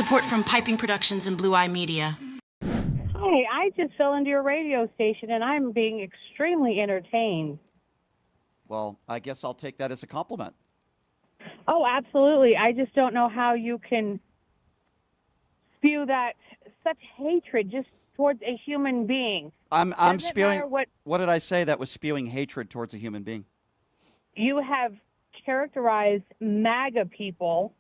Support from Piping Productions and Blue Eye Media. Hi, I just fell into your radio station, and I'm being extremely entertained. Well, I guess I'll take that as a compliment. Oh, absolutely. I just don't know how you can spew that such hatred just towards a human being. I'm spewing. What did I say that was spewing hatred towards a human being? You have characterized MAGA people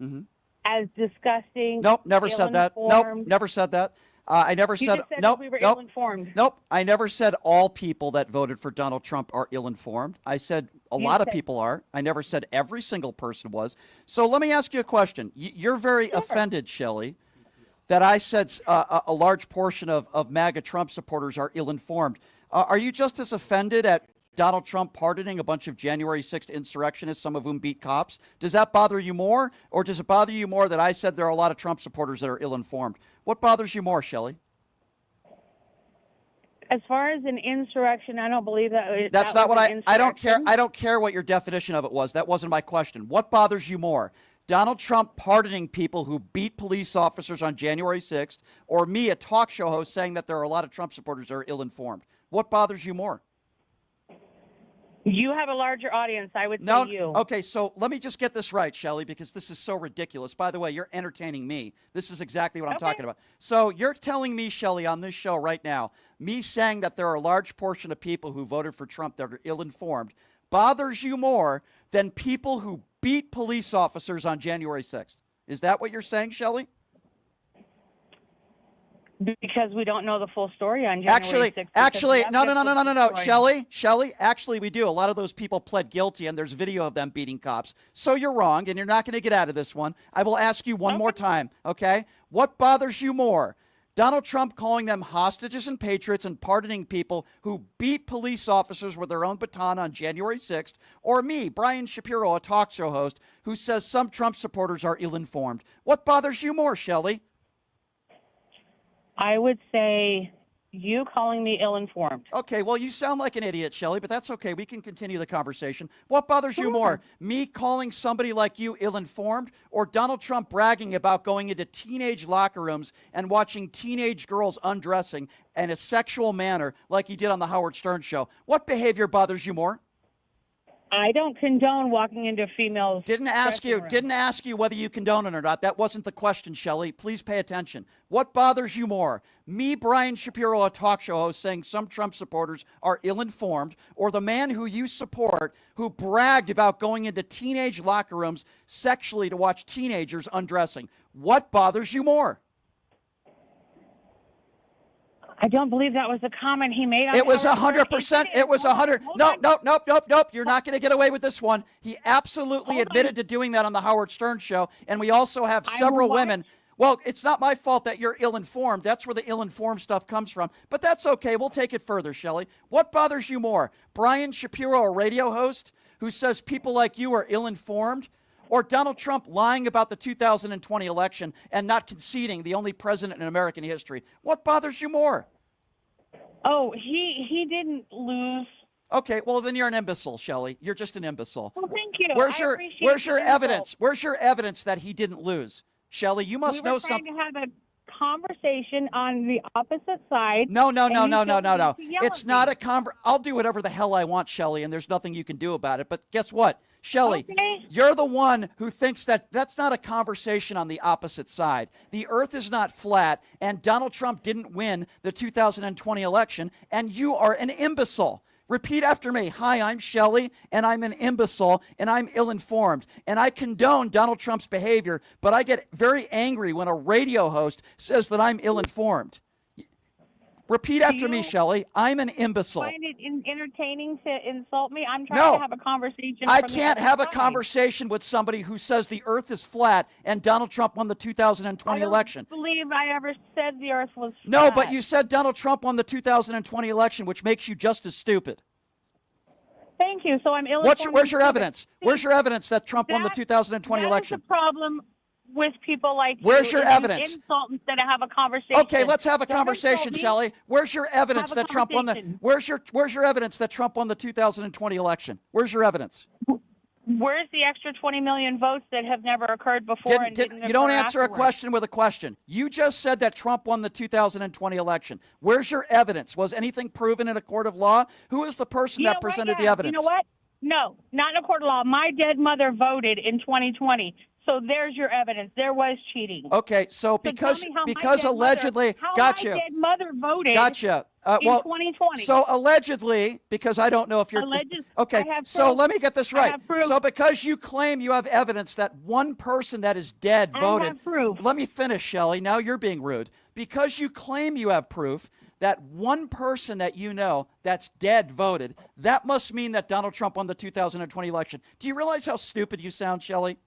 as disgusting. Nope, never said that. Nope, never said that. I never you said. Just said nope, we were nope, ill-informed. Nope, I never said all people that voted for Donald Trump are ill-informed. I said a lot of people are. I never said every single person was. So let me ask you a question. You're very offended, Shelley, that I said a large portion of MAGA Trump supporters are ill-informed. Are you just as offended at Donald Trump pardoning a bunch of January 6th insurrectionists, some of whom beat cops? Does that bother you more? Or does it bother you more that I said there are a lot of Trump supporters that are ill-informed? What bothers you more, Shelley? As far as an insurrection, I don't believe that. That's not what I don't care. I don't care what your definition of it was. That wasn't my question. What bothers you more? Donald Trump pardoning people who beat police officers on January 6th, or me, a talk show host, saying that there are a lot of Trump supporters that are ill-informed? What bothers you more? You have a larger audience, I would say you. Okay, so let me just get this right, Shelley, because this is so ridiculous. By the way, you're entertaining me. This is exactly what I'm talking about. So you're telling me, Shelley, on this show right now, me saying that there are a large portion of people who voted for Trump that are ill-informed bothers you more than people who beat police officers on January 6th. Is that what you're saying, Shelley? Because we don't know the full story on January 6th. Actually, no. Shelley, actually, we do. A lot of those people pled guilty, and there's video of them beating cops. So you're wrong, and you're not going to get out of this one. I will ask you one more time, okay? What bothers you more? Donald Trump calling them hostages and patriots and pardoning people who beat police officers with their own baton on January 6th, or me, Brian Shapiro, a talk show host, who says some Trump supporters are ill-informed? What bothers you more, Shelley? I would say you calling me ill-informed. Okay, well, you sound like an idiot, Shelley, but that's okay. We can continue the conversation. What bothers you more, me calling somebody like you ill-informed, or Donald Trump bragging about going into teenage locker rooms and watching teenage girls undressing in a sexual manner like he did on the Howard Stern show? What behavior bothers you more? I don't condone walking into females. Didn't ask you whether you condone it or not. That wasn't the question, Shelley. Please pay attention. What bothers you more? Me, Brian Shapiro, a talk show host, saying some Trump supporters are ill-informed, or the man who you support who bragged about going into teenage locker rooms sexually to watch teenagers undressing? What bothers you more? I don't believe that was a comment he made. It was 100%. It was 100. Nope. You're not going to get away with this one. He absolutely admitted to doing that on the Howard Stern show. And we also have several women. Well, it's not my fault that you're ill-informed. That's where the ill-informed stuff comes from. But that's okay. We'll take it further, Shelley. What bothers you more? Brian Shapiro, a radio host who says people like you are ill-informed, or Donald Trump lying about the 2020 election and not conceding, the only president in American history? What bothers you more? Oh, he didn't lose. Okay, well, then you're an imbecile, Shelley. You're just an imbecile. Well, thank you. Where's your evidence? Where's your evidence that he didn't lose? Shelley, you must know something. We were trying to have a conversation on the opposite side. No. It's not a I'll do whatever the hell I want, Shelley, and there's nothing you can do about it. But guess what? Shelley, you're the one who thinks that that's not a conversation on the opposite side. The earth is not flat, and Donald Trump didn't win the 2020 election, and you are an imbecile. Repeat after me. Hi, I'm Shelley, and I'm an imbecile, and I'm ill-informed. And I condone Donald Trump's behavior, but I get very angry when a radio host says that I'm ill-informed. Repeat after me, Shelley. I'm an imbecile. Find it entertaining to insult me? I'm trying to have a conversation. I can't have a conversation with somebody who says the earth is flat and Donald Trump won the 2020 election. I don't believe I ever said the earth was flat. No, but you said Donald Trump won the 2020 election, which makes you just as stupid. Thank you. So I'm ill-informed. Where's your evidence? Where's your evidence that Trump won the 2020 election? That's the problem with people like you. Where's your evidence? Insult instead of have a conversation. Okay, let's have a conversation, Shelley. Where's your evidence that Trump won the Where's your evidence that Trump won the 2020 election? Where's your evidence? where's the extra 20 million votes that have never occurred before and didn't you don't occur answer afterwards? a question with a question. You just said that Trump won the 2020 election. Where's your evidence? Was anything proven in a court of law? Who is the person that presented the evidence? You know what? No, not in a court of law. My dead mother voted in 2020. So there's your evidence. There was cheating. Okay, so because allegedly, my dead mother voted in 2020. So allegedly, because I don't know if you're okay. So let me get this right. So because you claim you have evidence that one person that is dead voted. I have proof. Let me finish, Shelley. Now you're being rude. Because you claim you have proof that one person that you know that's dead voted, that must mean that Donald Trump won the 2020 election. Do you realize how stupid you sound, Shelley?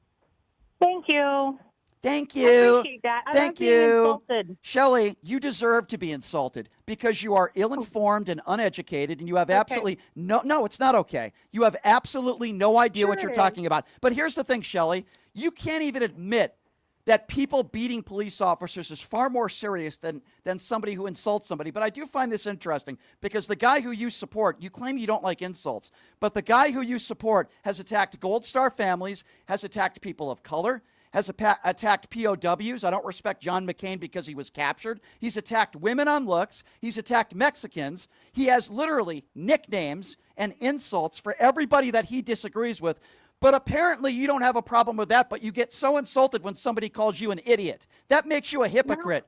Thank you. Thank you. I appreciate that. Thank you. Insulted. Shelley, you deserve to be insulted because you are ill-informed and uneducated, and you have absolutely no, it's not okay. You have absolutely no idea what you're talking about. But here's the thing, Shelley. You can't even admit that people beating police officers is far more serious than somebody who insults somebody. But I do find this interesting because the guy who you support, you claim you don't like insults, but the guy who you support has attacked Gold Star families, has attacked people of color, has attacked POWs. I don't respect John McCain because he was captured. He's attacked women on looks. He's attacked Mexicans. He has literally nicknames and insults for everybody that he disagrees with. But apparently you don't have a problem with that, but you get so insulted when somebody calls you an idiot. That makes you a hypocrite.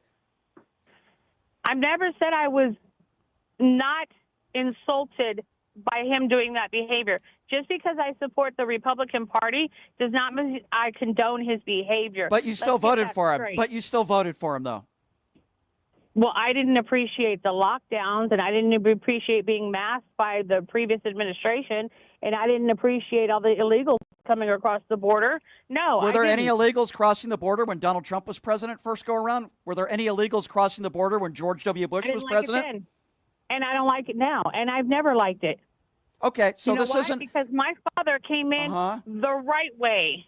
No. I've never said I was not insulted by him doing that behavior. Just because I support the Republican Party does not mean I condone his behavior. But you still voted for him. But you still voted for him, though. Well, I didn't appreciate the lockdowns, and I didn't appreciate being masked by the previous administration, and I didn't appreciate all the illegals coming across the border. No, Were there any illegals crossing the border when Donald Trump was president first go around? Were there any illegals crossing the border when George W. Bush was president? It then, and I don't like it now, and I've never liked it. Okay, so you know this why? isn't Because my father came in the right way.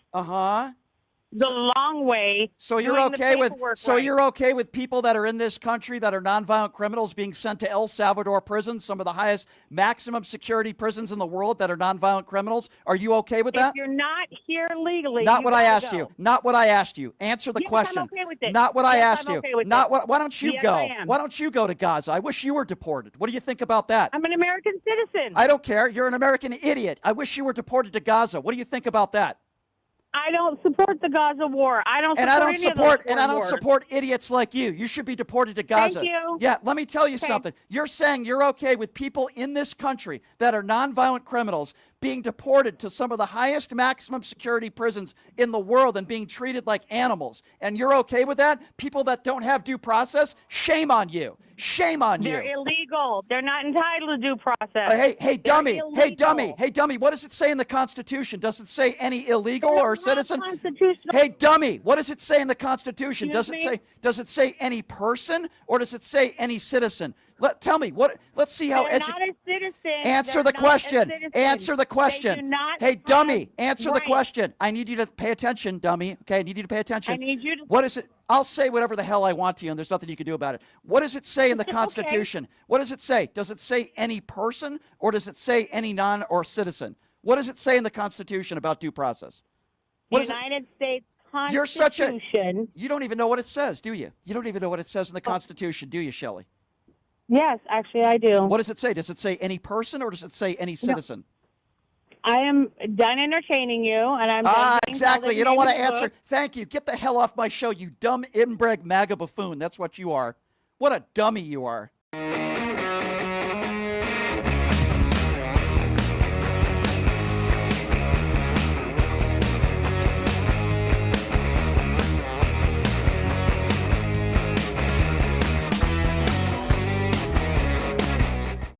The long way. So you're okay with people that are in this country that are nonviolent criminals being sent to El Salvador prisons, some of the highest maximum security prisons in the world that are nonviolent criminals? Are you okay with that? If you're not here legally, not what I asked you. Not what I asked you. Answer the question. I'm okay with it. Not what I asked you. Not what. Why don't you yes, go? I am. Why don't you go to Gaza? I wish you were deported. What do you think about that? I'm an American citizen. I don't care. You're an American idiot. I wish you were deported to Gaza. What do you think about that? I don't support the Gaza war. I don't support idiots like you. You should be deported to Gaza. Thank you. Yeah, let me tell you something. You're saying you're okay with people in this country that are nonviolent criminals being deported to some of the highest maximum security prisons in the world and being treated like animals. And you're okay with that? People that don't have due process? Shame on you. Shame on you. They're illegal. They're not entitled to due process. Hey, dummy. Hey, dummy. What does it say in the Constitution? Does it say any illegal or citizen? Hey, dummy. What does it say in the Constitution? Does it say any person or does it say any citizen? Tell me what. Let's see how. They're not a citizen. Answer the question. Answer the question. Hey, dummy. Answer the question. I need you to pay attention, dummy. Okay, I need you to pay attention. I need you to. What is it? I'll say whatever the hell I want to you, and there's nothing you can do about it. What does it say in the Constitution? Okay. What does it say? Does it say any person or does it say any non or citizen? What does it say in the Constitution about due process? The United States Constitution. You're such a. You don't even know what it says, do you? You don't even know what it says in the Constitution, do you, Shelley? Yes, actually, I do. What does it say? Does it say any person or does it say any citizen? No. I am done entertaining you, and I'm done. Exactly. You don't want to answer. Thank you. Get the hell off my show, you dumb inbred MAGA buffoon. That's what you are. What a dummy you are.